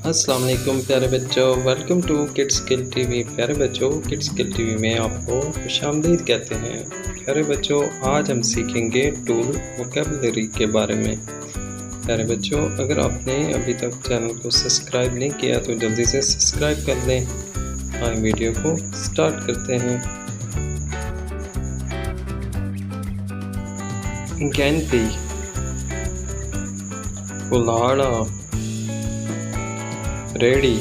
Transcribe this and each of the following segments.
अस्सलाम वालेकुम प्यारे बच्चों, welcome to kids skill TV. प्यारे बच्चों, किड्स स्किल टीवी में आपको खुशामदीद कहते हैं। प्यारे बच्चों, आज हम सीखेंगे टूल वोकैबुलरी के बारे में। प्यारे बच्चों, अगर आपने अभी तक चैनल को सब्सक्राइब नहीं किया तो जल्दी से सब्सक्राइब कर लें। आइए वीडियो को स्टार्ट करते हैं। गेंटी, कुल्हाड़ा, रेडी,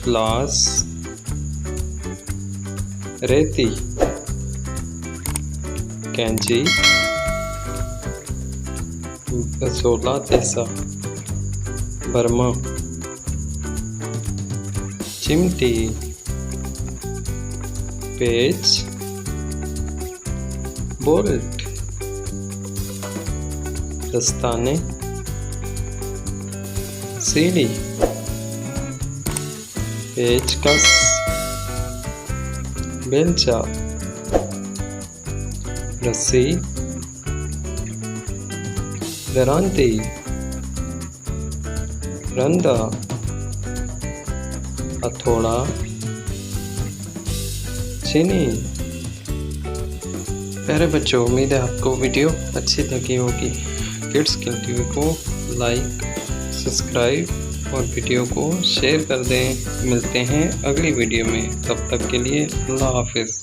ग्लास, रेती, कैंची, गसोला तेसा, बर्मा, चिमटी, पेच, बोल्ट, दस्ताने, सीढ़ी, पेचकस, बेलचा, रस्सी, दरांती, रंदा, हथौड़ा, चीनी। प्यारे बच्चों, उम्मीद है आपको वीडियो अच्छी लगी होगी। किड्स स्किल टीवी को लाइक, सब्सक्राइब और वीडियो को शेयर कर दें। मिलते हैं अगली वीडियो में, तब तक के लिए अल्लाह हाफिज़।